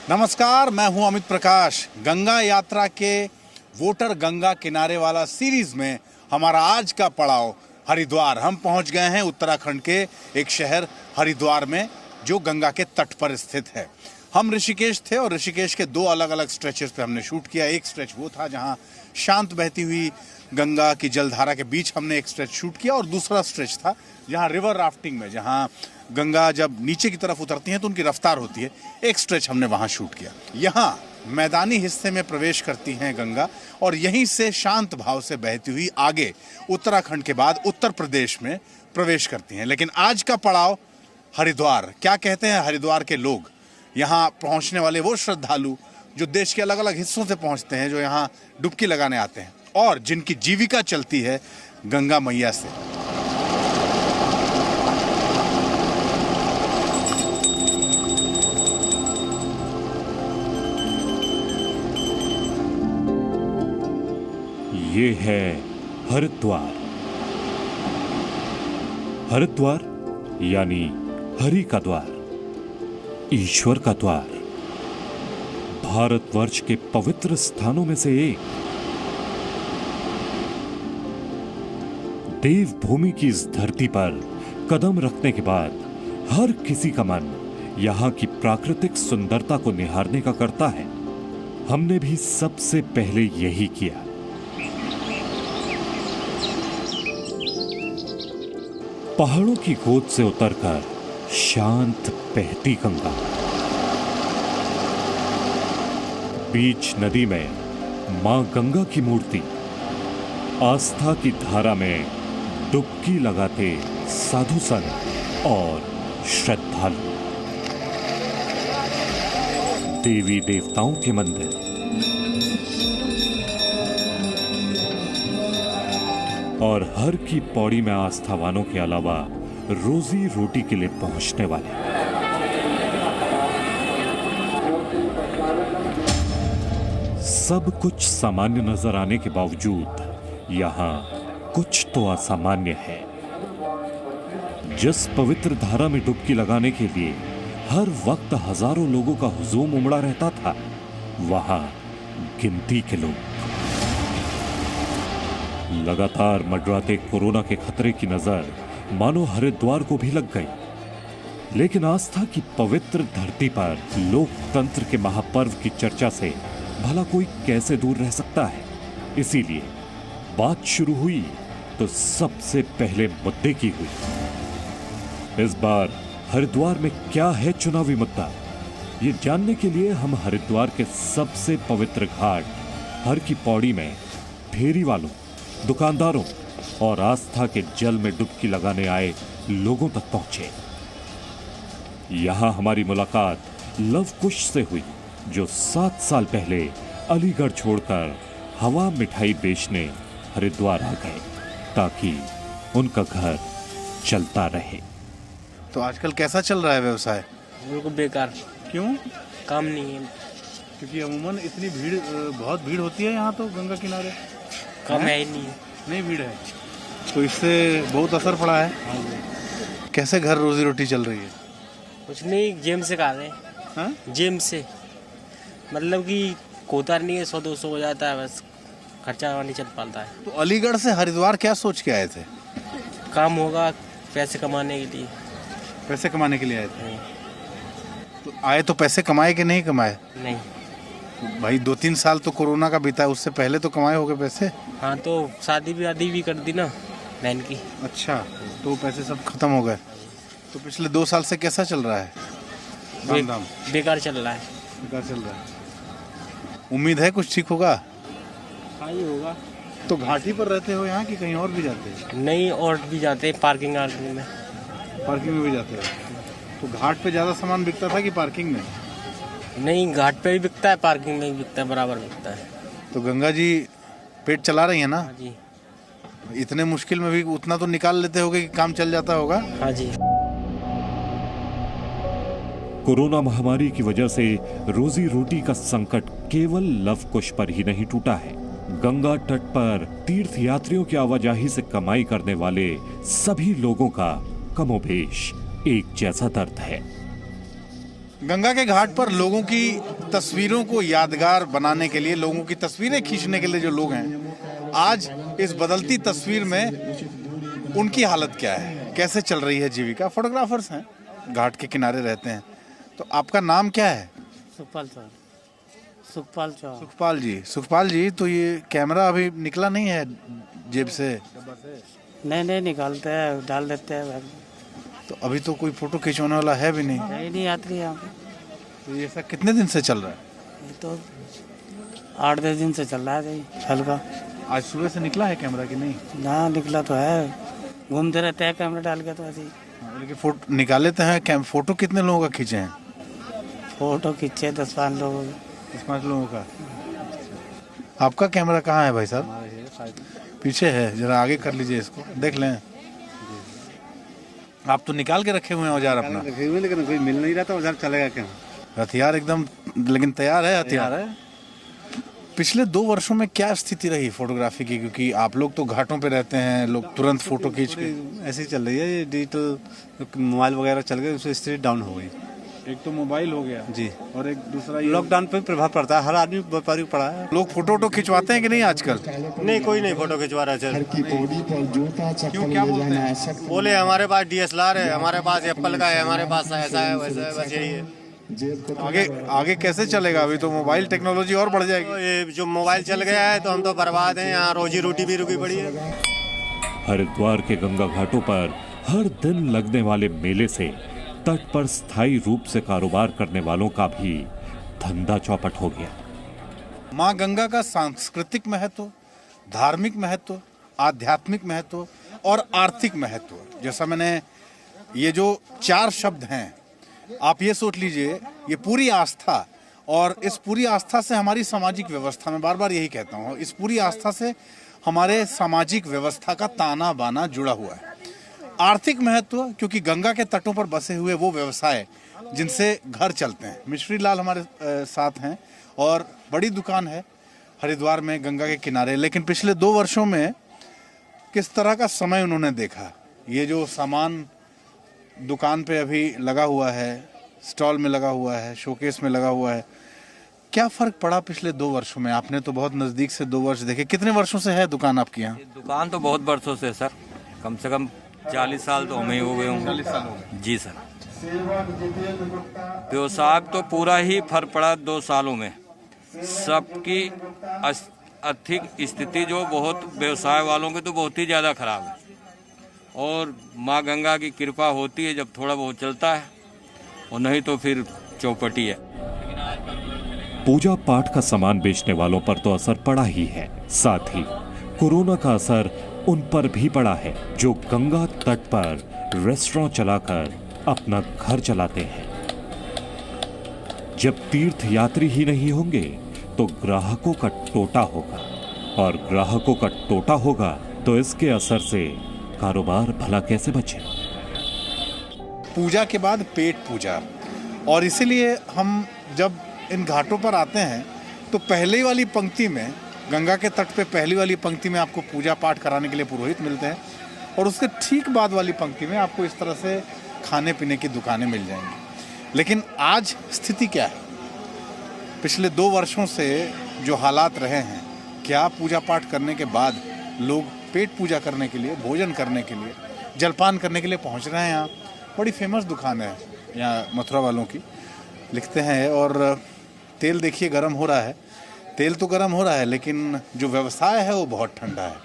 नमस्कार, मैं हूं अमित प्रकाश। गंगा यात्रा के वोटर गंगा किनारे वाला सीरीज में हमारा आज का पड़ाव हरिद्वार। हम पहुंच गए हैं उत्तराखंड के एक शहर हरिद्वार में, जो गंगा के तट पर स्थित है। हम ऋषिकेश थे और ऋषिकेश के दो अलग अलग स्ट्रेचेस पे हमने शूट किया। एक स्ट्रेच वो था जहां शांत बहती हुई गंगा की जलधारा के बीच हमने एक स्ट्रेच शूट किया, और दूसरा स्ट्रेच था जहां रिवर राफ्टिंग में, जहां गंगा जब नीचे की तरफ उतरती है तो उनकी रफ्तार होती है, एक स्ट्रेच हमने वहां शूट किया। यहाँ मैदानी हिस्से में प्रवेश करती हैं गंगा, और यहीं से शांत भाव से बहती हुई आगे उत्तराखंड के बाद उत्तर प्रदेश में प्रवेश करती हैं। लेकिन आज का पड़ाव हरिद्वार। क्या कहते हैं हरिद्वार के लोग, यहाँ पहुँचने वाले वो श्रद्धालु जो देश के अलग अलग हिस्सों से पहुँचते हैं, जो यहाँ डुबकी लगाने आते हैं और जिनकी जीविका चलती है गंगा मैया से। ये है हरिद्वार। हरिद्वार यानी हरि का द्वार, ईश्वर का द्वार, भारतवर्ष के पवित्र स्थानों में से एक। देवभूमि की इस धरती पर कदम रखने के बाद हर किसी का मन यहाँ की प्राकृतिक सुंदरता को निहारने का करता है। हमने भी सबसे पहले यही किया। पहाड़ों की गोद से उतरकर शांत बहती गंगा, बीच नदी में मां गंगा की मूर्ति, आस्था की धारा में डुबकी लगाते साधु संत और श्रद्धालु, देवी देवताओं के मंदिर, और हर की पौड़ी में आस्थावानों के अलावा रोजी रोटी के लिए पहुंचने वाले। सब कुछ सामान्य नजर आने के बावजूद यहाँ कुछ तो असामान्य है। जिस पवित्र धारा में डुबकी लगाने के लिए हर वक्त हजारों लोगों का हुजूम उमड़ा रहता था, वहां गिनती के लोग। लगातार मंडराते कोरोना के खतरे की नजर मानो हरिद्वार को भी लग गई। लेकिन आस्था की पवित्र धरती पर लोकतंत्र के महापर्व की चर्चा से भला कोई कैसे दूर रह सकता है। इसीलिए बात शुरू हुई तो सबसे पहले मुद्दे की हुई। इस बार हरिद्वार में क्या है चुनावी मुद्दा, ये जानने के लिए हम हरिद्वार के सबसे पवित्र घाट हर की पौड़ी में फेरी वालों, दुकानदारों और आस्था के जल में डुबकी लगाने आए लोगों तक पहुंचे। यहां हमारी मुलाकात लव कुश से हुई, जो 7 साल पहले अलीगढ़ छोड़कर हवा मिठाई बेचने हरिद्वार आ गए ताकि उनका घर चलता रहे। तो आजकल कैसा चल रहा है व्यवसाय? बिल्कुल बेकार। क्यों? काम नहीं है। क्योंकि अमूमन इतनी भीड़, बहुत भीड़ होती है यहाँ तो गंगा किनारे। काम है ही नहीं। नहीं भीड़ है, तो इससे बहुत असर पड़ा है। कैसे घर रोजी रोटी चल रही है? कुछ नहीं, जेम से खा रहे हैं। जेम से मतलब कि कोता नहीं है, 100-200 हो जाता है, बस खर्चा नहीं चल पाता है। तो अलीगढ़ से हरिद्वार क्या सोच के आए थे? काम होगा, पैसे कमाने के लिए। पैसे कमाने के लिए आए थे? तो आए तो पैसे कमाए कि नहीं कमाए? नहीं भाई 2-3 साल तो कोरोना का बीता है, उससे पहले तो कमाए होंगे पैसे। हाँ, तो शादी भी कर दी ना बहन की। अच्छा, तो पैसे सब खत्म हो गए। तो पिछले 2 साल से कैसा चल रहा है? बेकार चल रहा है। बेकार चल रहा है। उम्मीद है कुछ ठीक होगा? हाँ, ये होगा। तो घाटी पर रहते हो यहाँ कि कहीं और भी जाते हैं? नहीं, और भी जाते हैं, पार्किंग में भी जाते हैं। तो घाट पे ज्यादा सामान बिकता था कि पार्किंग में? नहीं, घाट पे भी बिकता है, पार्किंग में भी बिकता है, बराबर बिकता है। तो गंगा जी पेट चला रही है ना? हाँ जी। इतने मुश्किल में भी उतना तो निकाल लेते होगे कि काम चल जाता होगा। हाँ जी। कोरोना महामारी की वजह से रोजी रोटी का संकट केवल लव कुश पर ही नहीं टूटा है। गंगा तट पर तीर्थ यात्रियों की आवाजाही से कमाई करने वाले सभी लोगों का कमोबेश एक जैसा दर्द है। गंगा के घाट पर लोगों की तस्वीरों को यादगार बनाने के लिए, लोगों की तस्वीरें खींचने के लिए जो लोग हैं, आज इस बदलती तस्वीर में उनकी हालत क्या है, कैसे चल रही है जीविका? फोटोग्राफर्स हैं, घाट के किनारे रहते हैं। तो आपका नाम क्या है? सुखपाल सर, सुखपाल चौहान। सुखपाल जी। सुखपाल जी, तो ये कैमरा अभी निकला नहीं है जेब से? नहीं, निकालते हैं, डाल देते हैं बैग में। तो अभी तो कोई फोटो खिंचवाने वाला है भी नहीं। नहीं यात्री यहाँ पे। तो ये ऐसा कितने दिन से चल रहा है? ये तो 8-10 दिन से चल रहा है जी, हल्का। आज सुबह से निकला है कैमरा कि नहीं? ना, निकला तो है, घूमते रहते हैं कैमरा डाल के, तो ऐसे ही। लेकिन फोटो निकाले तो हैं। फोटो कितने लोगों का खींचे हैं? फोटो खींचे 10-5 लोगों के। 10-5 लोगों का। आपका कैमरा कहाँ है भाई साहब? पीछे है, जरा आगे कर लीजिए, इसको देख लें। आप तो निकाल के रखे हुए हैं औजार अपना। लेकिन कोई मिल नहीं रहा था, औजार चलेगा क्या? हथियार एकदम लेकिन तैयार है हथियार है। पिछले 2 वर्षों में क्या स्थिति रही फोटोग्राफी की? क्योंकि आप लोग तो घाटों पे रहते हैं, लोग तुरंत फोटो खींच के। ऐसे ही चल रही है ये डिजिटल मोबाइल वगैरह चल गए, उससे स्थिति डाउन हो गई। एक तो मोबाइल हो गया जी, और एक दूसरा ये लॉकडाउन पे प्रभाव पड़ता है, हर आदमी व्यापारी पड़ा है। लोग फोटो खिंचवाते हैं कि नहीं आजकल? नहीं, कोई नहीं फोटो खिंचवा रहा है। क्यों, क्या बोलते हैं? बोले हमारे पास DSLR है, हमारे पास एप्पल का है, हमारे पास ऐसा है वैसा है, बस यही है। आगे कैसे चलेगा? अभी तो मोबाइल टेक्नोलॉजी और बढ़ तो जाएगी। ये जो मोबाइल चल गया है तो हम तो बर्बाद हैं, यहाँ रोजी रोटी भी रुकी पड़ी है। हरिद्वार के गंगा घाटों पर हर दिन लगने वाले मेले से तट पर स्थायी रूप से कारोबार करने वालों का भी धंधा चौपट हो गया। माँ गंगा का सांस्कृतिक महत्व, धार्मिक महत्व, आध्यात्मिक महत्व और आर्थिक महत्व, जैसा मैंने ये जो 4 शब्द हैं, आप ये सोच लीजिए, ये पूरी आस्था, और इस पूरी आस्था से हमारी सामाजिक व्यवस्था, में बार बार यही कहता हूँ, इस पूरी आस्था से हमारे सामाजिक व्यवस्था का ताना बाना जुड़ा हुआ है। आर्थिक महत्व, क्योंकि गंगा के तटों पर बसे हुए वो व्यवसाय जिनसे घर चलते हैं। मिश्री लाल हमारे साथ हैं और बड़ी दुकान है हरिद्वार में गंगा के किनारे। लेकिन पिछले 2 वर्षों में किस तरह का समय उन्होंने देखा? ये जो सामान दुकान पे अभी लगा हुआ है, स्टॉल में लगा हुआ है, शोकेस में लगा हुआ है, क्या फर्क पड़ा पिछले 2 वर्षों में? आपने तो बहुत नजदीक से 2 वर्ष देखे। कितने वर्षों से है दुकान आपकी यहाँ? दुकान तो बहुत वर्षों से सर, कम से कम 40 साल तो हमें हो गए होंगे। 40 साल हो गए। जी सर। व्यवसाय तो पूरा ही फर्क पड़ा 2 सालों में। सबकी आर्थिक स्थिति जो बहुत व्यवसाय वालों की तो बहुत ही ज़्यादा खराब है, और माँ गंगा की कृपा होती है जब थोड़ा बहुत चलता है, और नहीं तो फिर चौपटी है। पूजा पाठ का सामान बेचने वालों पर तो असर पड़ा ही है, साथ ही कोरोना का असर उन पर भी पड़ा है जो गंगा तट पर रेस्टोरेंट चलाकर अपना घर चलाते हैं। जब तीर्थ यात्री ही नहीं होंगे तो ग्राहकों का टोटा होगा, और ग्राहकों का टोटा होगा तो इसके असर से कारोबार भला कैसे बचे? पूजा के बाद पेट पूजा, और इसीलिए हम जब इन घाटों पर आते हैं तो पहले वाली पंक्ति में, गंगा के तट पे पहली वाली पंक्ति में आपको पूजा पाठ कराने के लिए पुरोहित मिलते हैं, और उसके ठीक बाद वाली पंक्ति में आपको इस तरह से खाने पीने की दुकानें मिल जाएंगी। लेकिन आज स्थिति क्या है? पिछले 2 वर्षों से जो हालात रहे हैं, क्या पूजा पाठ करने के बाद लोग पेट पूजा करने के लिए, भोजन करने के लिए, जलपान करने के लिए पहुंच रहे हैं? यहाँ बड़ी फेमस दुकान है यहाँ मथुरा वालों की, लिखते हैं। और तेल देखिए गर्म हो रहा है, तेल तो गर्म हो रहा है, लेकिन जो व्यवसाय है वो बहुत ठंडा है।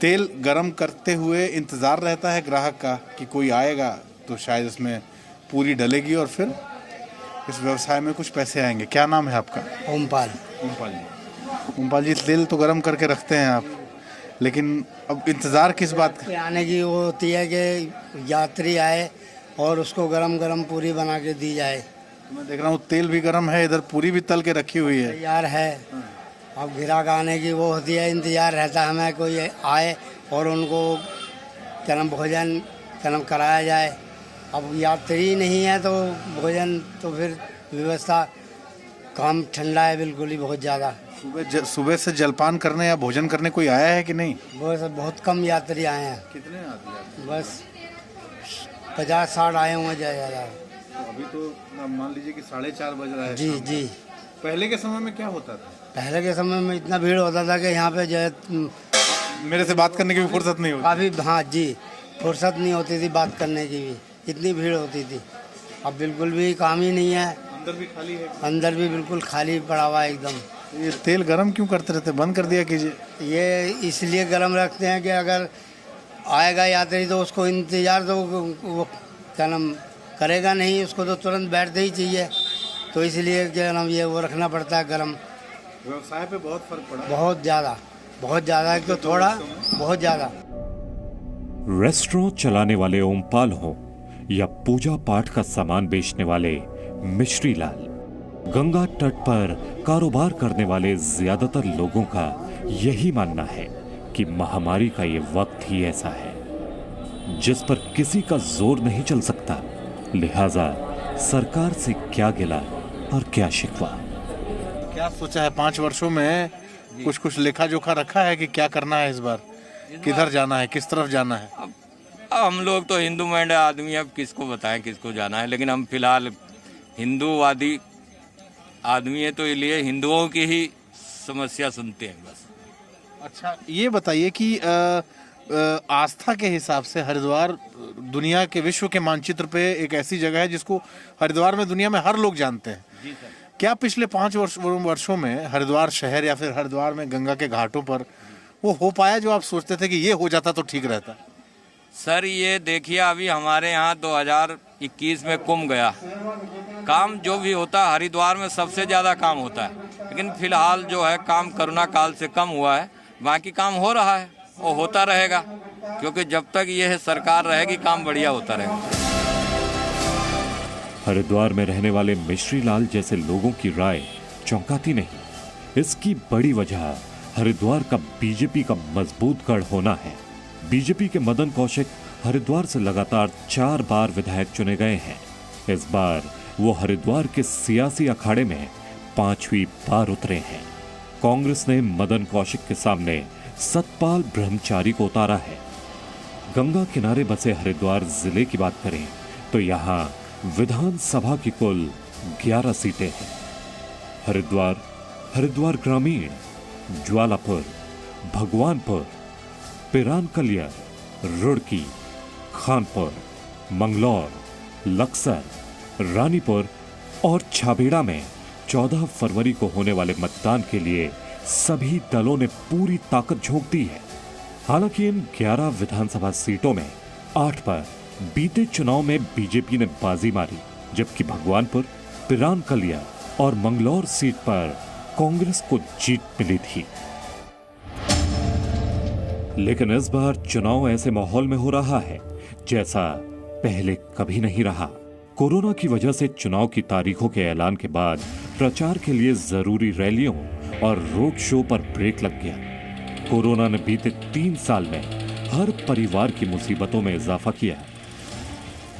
तेल गर्म करते हुए इंतज़ार रहता है ग्राहक का कि कोई आएगा तो शायद इसमें पूरी डलेगी और फिर इस व्यवसाय में कुछ पैसे आएंगे। क्या नाम है आपका? ओमपाल। ओमपाल जी, तेल तो गर्म करके रखते हैं आप, लेकिन अब इंतज़ार किस बात का? आने की वो होती है कि यात्री आए, और उसको गरम गरम पूरी बना के दी जाए। तो मैं देख रहा हूँ तेल भी गर्म है, इधर पूरी भी तल के रखी हुई है। तैयार है। अब ग्राहक आने की वो होती है, इंतजार रहता है हमें कोई आए और उनको जन्म भोजन जन्म कराया जाए। अब यात्री नहीं है तो भोजन तो फिर व्यवस्था काम ठंडा है बिल्कुल ही बहुत ज़्यादा। सुबह से जलपान करने या भोजन करने कोई आया है कि नहीं? वो सब बहुत कम यात्री आए हैं। कितने आते? बस 50-60 आए हुए ज़्यादा। तो अभी तो मान लीजिए कि 4:30 बज रहा है। जी जी। पहले के समय में क्या होता था? पहले के समय में इतना भीड़ होता था कि यहाँ पे जो है मेरे से बात करने की भी फुर्सत नहीं होती। काफ़ी, हाँ जी, फुर्सत नहीं होती थी बात करने की भी, इतनी भीड़ होती थी। अब बिल्कुल भी काम ही नहीं है। अंदर भी खाली है? अंदर भी बिल्कुल खाली पड़ा हुआ है एकदम। ये तेल गरम क्यों करते रहते? बंद कर दिया कीजिए। ये इसलिए गरम रखते हैं कि अगर आएगा यात्री तो उसको इंतज़ार तो वो क्या नाम करेगा नहीं, उसको तो तुरंत बैठते ही चाहिए। तो इसलिए क्या नाम ये वो रखना पड़ता है गरम। व्यवसाय पे बहुत फर्क पड़ा? बहुत ज़्यादा, बहुत ज़्यादा, तो थोड़ा बहुत ज़्यादा। रेस्टोरेंट चलाने वाले ओमपाल हो या पूजा पाठ का सामान बेचने वाले मिश्री लाल, गंगा तट पर कारोबार करने वाले ज्यादातर लोगों का यही मानना है कि महामारी का ये वक्त ही ऐसा है जिस पर किसी का जोर नहीं चल सकता। लिहाजा सरकार से क्या गिला और क्या शिकवा। क्या सोचा है 5 वर्षों में? कुछ लेखा जोखा रखा है कि क्या करना है इस बार? किधर जाना है, किस तरफ जाना है? अब हम लोग तो हिंदू माइंड आदमी, अब किसको बताएं किसको जाना है, लेकिन हम फिलहाल हिंदूवादी आदमी है तो इसलिए हिंदुओं की ही समस्या सुनते हैं बस। अच्छा, ये बताइए कि आस्था के हिसाब से हरिद्वार दुनिया के, विश्व के मानचित्र पे एक ऐसी जगह है जिसको हरिद्वार में दुनिया में हर लोग जानते हैं। जी सर। क्या पिछले 5 वर्षों में हरिद्वार शहर या फिर हरिद्वार में गंगा के घाटों पर वो हो पाया जो आप सोचते थे कि ये हो जाता तो ठीक रहता? सर ये देखिए, अभी हमारे यहाँ 2021 में कुंभ गया, काम जो भी होता है हरिद्वार में सबसे ज़्यादा काम होता है, लेकिन फिलहाल जो है काम कोरोना काल से कम हुआ है। बाकी काम हो रहा है और होता रहेगा, क्योंकि जब तक यह सरकार रहेगी काम बढ़िया होता रहेगा। हरिद्वार में रहने वाले मिश्री लाल जैसे लोगों की राय चौंकाती नहीं। इसकी बड़ी वजह हरिद्वार का बीजेपी का मजबूत गढ़ होना है। बीजेपी के मदन कौशिक हरिद्वार से लगातार 4 बार विधायक चुने गए हैं। इस बार वो हरिद्वार के सियासी अखाड़े में 5वीं बार उतरे हैं। कांग्रेस ने मदन कौशिक के सामने सतपाल ब्रह्मचारी को उतारा है। गंगा किनारे बसे हरिद्वार जिले की बात करें तो यहाँ विधानसभा की कुल 11 सीटें हैं। हरिद्वार, हरिद्वार ग्रामीण, ज्वालापुर, भगवानपुर, पिरानकलिया, रुड़की, खानपुर, मंगलौर, लक्सर, रानीपुर और छाबेड़ा में 14 फरवरी को होने वाले मतदान के लिए सभी दलों ने पूरी ताकत झोंक दी है। हालांकि इन 11 विधानसभा सीटों में 8 पर बीते चुनाव में बीजेपी ने बाजी मारी, जबकि भगवानपुर, पिरानकलिया और मंगलौर सीट पर कांग्रेस को जीत मिली थी। लेकिन इस बार चुनाव ऐसे माहौल में हो रहा है जैसा पहले कभी नहीं रहा। कोरोना की वजह से चुनाव की तारीखों के ऐलान के बाद प्रचार के लिए जरूरी रैलियों और रोड शो पर ब्रेक लग गया। कोरोना ने बीते 3 साल में हर परिवार की मुसीबतों में इजाफा किया,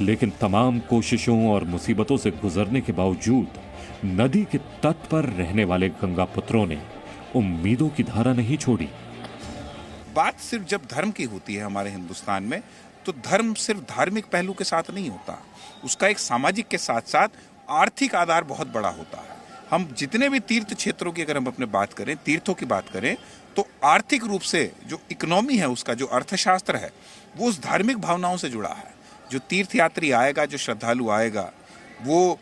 लेकिन तमाम कोशिशों और मुसीबतों से गुजरने के बावजूद नदी के तट पर रहने वाले गंगा पुत्रों ने उम्मीदों की धारा नहीं छोड़ी। बात सिर्फ जब धर्म की होती है हमारे हिंदुस्तान में, तो धर्म सिर्फ धार्मिक पहलू के साथ नहीं होता, उसका एक सामाजिक के साथ साथ आर्थिक आधार बहुत बड़ा होता है। हम जितने भी तीर्थ क्षेत्रों की अगर हम अपने बात करें, तीर्थों की बात करें, तो आर्थिक रूप से जो इकोनॉमी है, उसका जो अर्थशास्त्र है, वो उस धार्मिक भावनाओं से जुड़ा है। जो तीर्थ यात्री आएगा, जो श्रद्धालु आएगा, वो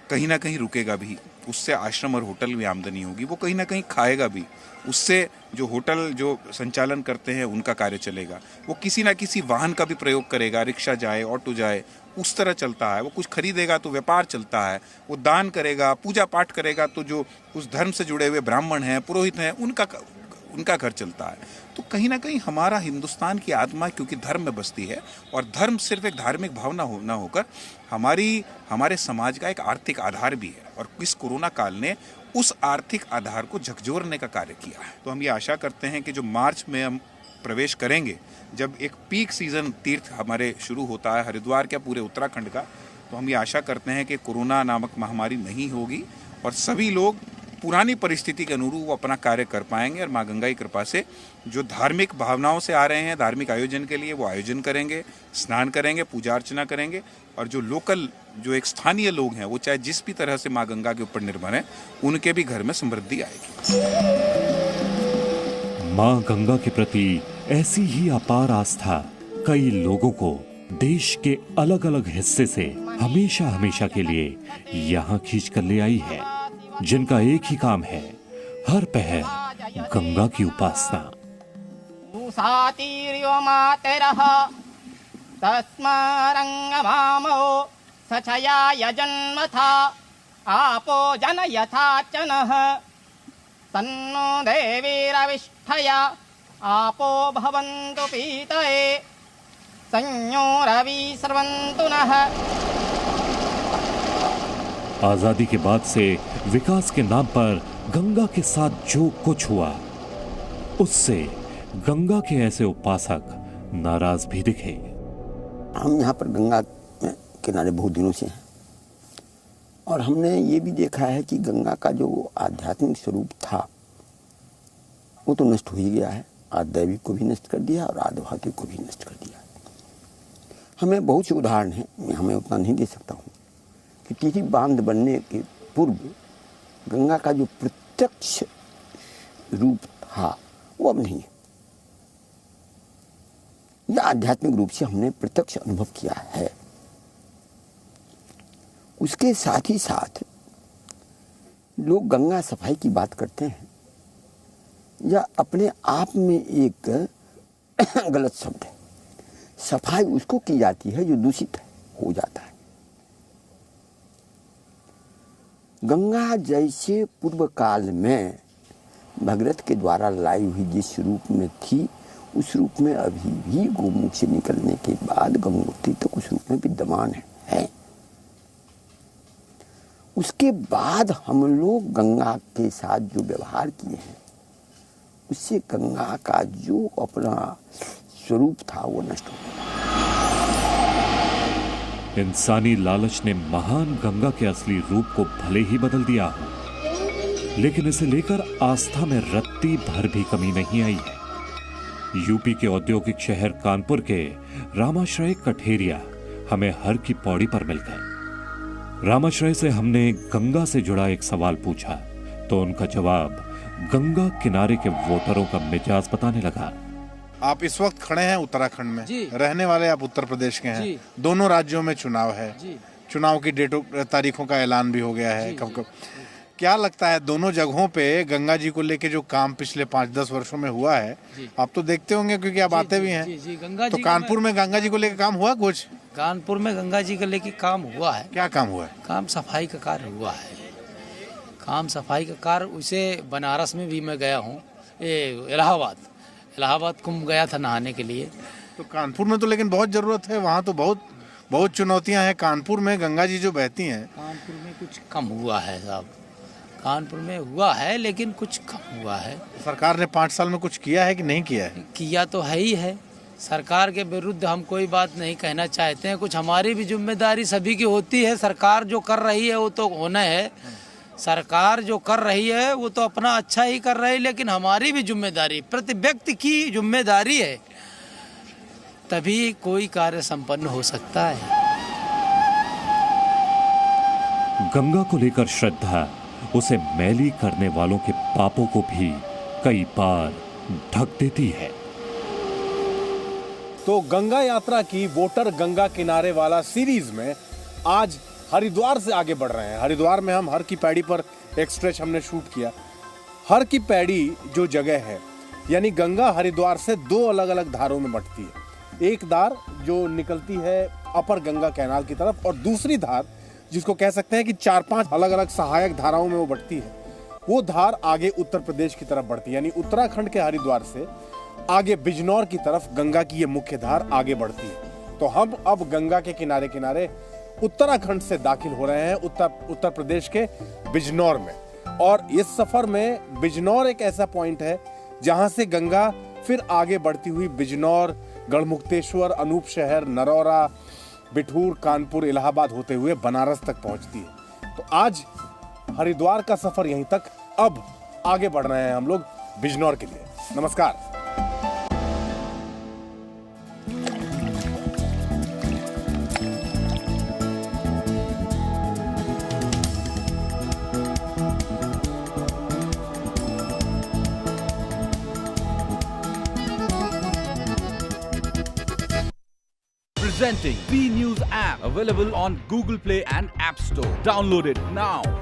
कहीं ना कहीं रुकेगा भी, उससे आश्रम और होटल में आमदनी होगी, वो कहीं ना कहीं खाएगा भी, उससे जो होटल जो संचालन करते हैं उनका कार्य चलेगा, वो किसी ना किसी वाहन का भी प्रयोग करेगा, रिक्शा जाए, ऑटो जाए, उस तरह चलता है। वो कुछ खरीदेगा तो व्यापार चलता है, वो दान करेगा, पूजा पाठ करेगा, तो जो उस धर्म से जुड़े हुए ब्राह्मण हैं, पुरोहित हैं, उनका घर चलता है। तो कहीं ना कहीं हमारा हिंदुस्तान की आत्मा क्योंकि धर्म में बसती है, और धर्म सिर्फ एक धार्मिक भावना ना होकर हमारे समाज का एक आर्थिक आधार भी है, और इस कोरोना काल ने उस आर्थिक आधार को झकझोरने का कार्य किया है। तो हम ये आशा करते हैं कि जो मार्च में हम प्रवेश करेंगे, जब एक पीक सीजन तीर्थ हमारे शुरू होता है हरिद्वार का, पूरे उत्तराखंड का, तो हम ये आशा करते हैं कि कोरोना नामक महामारी नहीं होगी और सभी लोग पुरानी परिस्थिति के अनुरूप अपना कार्य कर पाएंगे, और माँ गंगा की कृपा से जो धार्मिक भावनाओं से आ रहे हैं धार्मिक आयोजन के लिए, वो आयोजन करेंगे, स्नान करेंगे, पूजा अर्चना करेंगे, और जो लोकल जो एक स्थानीय लोग हैं वो चाहे जिस भी तरह से माँ गंगा के ऊपर निर्भर हैं, उनके भी घर में समृद्धि आएगी। मां गंगा के प्रति ऐसी ही अपार आस्था कई लोगों को देश के अलग अलग हिस्से से हमेशा हमेशा के लिए यहाँ खींच कर ले आई है, जिनका एक ही काम है हर पहर गंगा की उपासना। आपो जन यथाचनः तन्नो देवीरविष्ठया आपो भवन्तु पीतये संयो रवि सर्वन्तु नः। आजादी के बाद से विकास के नाम पर गंगा के साथ जो कुछ हुआ, उससे गंगा के ऐसे उपासक नाराज भी दिखे। हम यहाँ पर गंगा किनारे बहुत दिनों से हैं, और हमने ये भी देखा है कि गंगा का जो आध्यात्मिक स्वरूप था वो तो नष्ट हो ही गया है। आध्यात्मिक को भी नष्ट कर दिया और आध्यात्मिक को भी नष्ट कर दिया। हमें बहुत से उदाहरण हैं, मैं हमें उतना नहीं दे सकता हूँ कि टिहरी बांध बनने के पूर्व गंगा का जो प्रत्यक्ष रूप था वो अब नहीं है। यह आध्यात्मिक रूप से हमने प्रत्यक्ष अनुभव किया है। उसके साथ ही साथ लोग गंगा सफाई की बात करते हैं, यह अपने आप में एक गलत शब्द है। सफाई उसको की जाती है जो दूषित हो जाता है। गंगा जैसे पूर्व काल में भगीरथ के द्वारा लाई हुई जिस रूप में थी, उस रूप में अभी भी गोमुख से निकलने के बाद गंगोत्री तक उस रूप में विद्यमान है। उसके बाद हम लोग गंगा के साथ जो व्यवहार किए हैं, उससे गंगा का जो अपना स्वरूप था वो नष्ट हो गया। इंसानी लालच ने महान गंगा के असली रूप को भले ही बदल दिया हो, लेकिन इसे लेकर आस्था में रत्ती भर भी कमी नहीं आई है। यूपी के औद्योगिक शहर कानपुर के रामाश्रय कठेरिया हमें हर की पौड़ी पर मिल गए। रामाश्रय से हमने गंगा से जुड़ा एक सवाल पूछा तो उनका जवाब गंगा किनारे के वोटरों का मिजाज बताने लगा। आप इस वक्त खड़े हैं उत्तराखंड में, रहने वाले आप उत्तर प्रदेश के हैं। दोनों राज्यों में चुनाव है, चुनाव की तारीखों का ऐलान भी हो गया है। कब क्या लगता है दोनों जगहों पे गंगा जी को लेके जो काम पिछले 5-10 वर्षों में हुआ है, आप तो देखते होंगे क्योंकि आप आते भी हैं, तो कानपुर में गंगा जी को लेके काम हुआ कुछ? कानपुर में गंगा जी को लेके काम हुआ है। क्या काम हुआ है? काम सफाई का कार्य हुआ है। काम सफाई का कार्य, उसे बनारस में भी मैं गया हूँ, इलाहाबाद कुंभ गया था नहाने के लिए। तो कानपुर में तो लेकिन बहुत जरूरत है, वहाँ तो बहुत चुनौतियाँ हैं। कानपुर में गंगा जी जो बहती हैं, कानपुर में कुछ कम हुआ है साहब, कानपुर में हुआ है लेकिन कुछ कम हुआ है। सरकार ने 5 साल में कुछ किया है कि नहीं किया है? किया तो है ही है। सरकार के विरुद्ध हम कोई बात नहीं कहना चाहते हैं। कुछ हमारी भी जिम्मेदारी सभी की होती है। सरकार जो कर रही है वो तो होना है, सरकार जो कर रही है वो तो अपना अच्छा ही कर रही है, लेकिन हमारी भी जिम्मेदारी, प्रति व्यक्ति की जिम्मेदारी है, तभी कोई कार्य संपन्न हो सकता है। गंगा को लेकर श्रद्धा उसे मैली करने वालों के पापों को भी कई बार ढक देती है। तो गंगा यात्रा की वोटर गंगा किनारे वाला सीरीज में आज हरिद्वार से आगे बढ़ रहे हैं। हरिद्वार में हम हर की पैड़ी पर एक स्ट्रेच हमने शूट किया। हर की पैड़ी जो जगह है, यानी गंगा हरिद्वार से 2 अलग अलग धारों में बंटती है। एक धार जो निकलती है अपर गंगा कैनाल की तरफ, और दूसरी धार जिसको कह सकते हैं कि 4-5 अलग अलग सहायक धाराओं में वो बंटती है, वो धार आगे उत्तर प्रदेश की तरफ बढ़ती है, यानी उत्तराखंड के हरिद्वार से आगे बिजनौर की तरफ गंगा की ये मुख्य धार आगे बढ़ती है। तो हम अब गंगा के किनारे किनारे उत्तराखंड से दाखिल हो रहे हैं उत्तर प्रदेश के बिजनौर में। और इस सफर में बिजनौर एक ऐसा पॉइंट है जहां से गंगा फिर आगे बढ़ती हुई बिजनौर, गढ़मुक्तेश्वर, अनूप शहर, नरौरा, बिठूर, कानपुर, इलाहाबाद होते हुए बनारस तक पहुंचती है। तो आज हरिद्वार का सफर यहीं तक, अब आगे बढ़ रहे हैं हम लोग बिजनौर के लिए। नमस्कार। Presenting B News app, available on Google Play and App Store. Download it now.